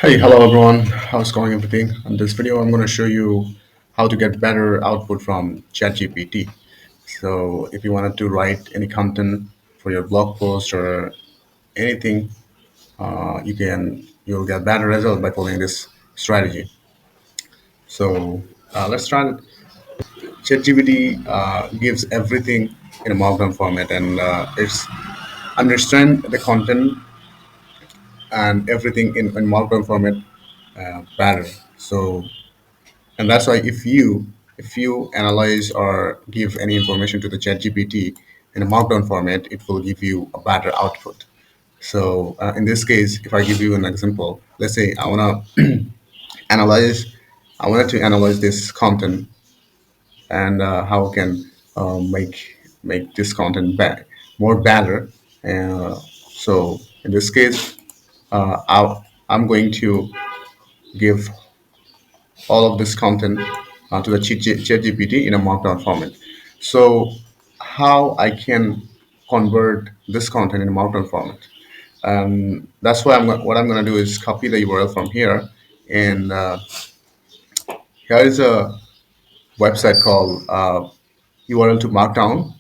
Hey, hello everyone. How's going everything? In this video, I'm going to show you how to get better output from ChatGPT. So if you wanted to write any content for your blog post or anything, you'll get better result by following this strategy. So let's try it. ChatGPT gives everything in a Markdown format, and it's understand the content and everything in Markdown format better. So and that's why if you analyze or give any information to the ChatGPT in a Markdown format, it will give you a better output. So in this case, if I give you an example, let's say analyze, I wanted to analyze this content and how I can make this content more better. So in this case, I'm going to give all of this content to the ChatGPT in a Markdown format. So how I can convert this content in a Markdown format? That's why what I'm going to do is copy the URL from here, and here is a website called URLtoMarkdown.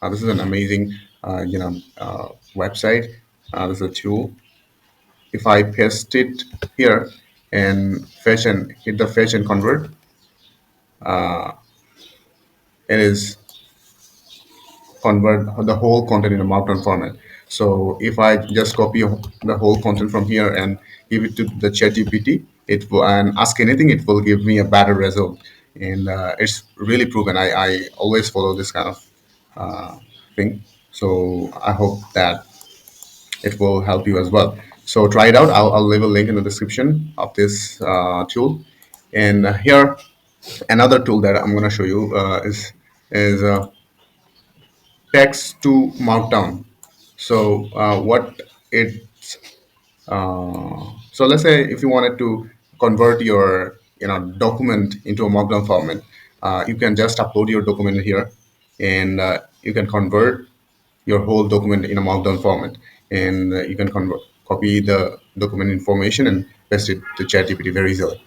This is an amazing, website. This is a tool. If I paste it here and hit the fetch and convert, it is convert the whole content in a Markdown format. So if I just copy the whole content from here and give it to the ChatGPT, it will and ask anything, it will give me a better result. And it's really proven. I always follow this kind of thing. So I hope that it will help you as well. So try it out. I'll leave a link in the description of this tool. And here, another tool that I'm going to show you is text to Markdown. So what it so let's say if you wanted to convert your document into a Markdown format, you can just upload your document here, and you can convert your whole document in a Markdown format, and you can copy the document information and paste it to ChatGPT very easily.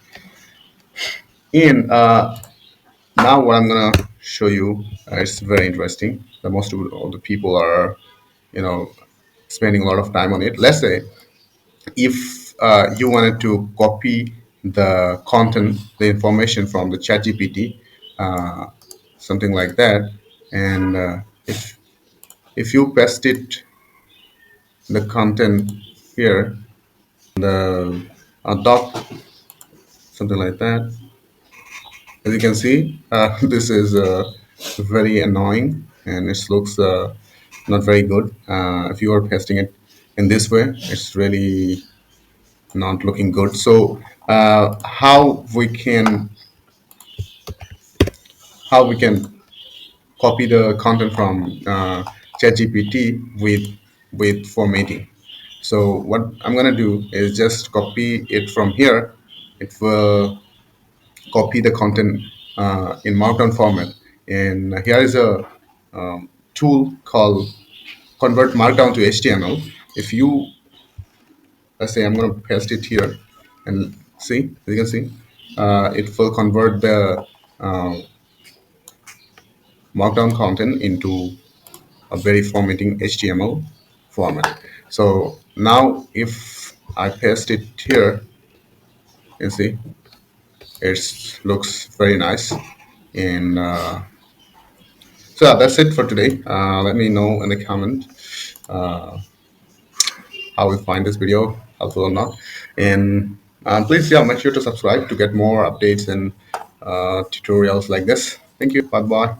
And now what I'm gonna show you is very interesting. The most of all the people are you know spending a lot of time on it. Let's say if you wanted to copy the content, the information from the ChatGPT, uh, something like that, and if you paste it, the content here, the doc, something like that. As you can see, this is very annoying, and it looks not very good. If you are pasting it in this way, it's really not looking good. So how we can copy the content from ChatGPT with formatting. So what I'm gonna do is just copy it from here. It will copy the content in Markdown format, and here is a tool called Convert Markdown to HTML. If you let's say I'm gonna paste it here, and see, as you can see, it will convert the uh, Markdown content into a very formatting HTML format. So now if I paste it here, you see it looks very nice. And so yeah, that's it for today. Let me know in the comment how you find this video helpful or not. And please, yeah, make sure to subscribe to get more updates and tutorials like this. Thank you. Bye bye.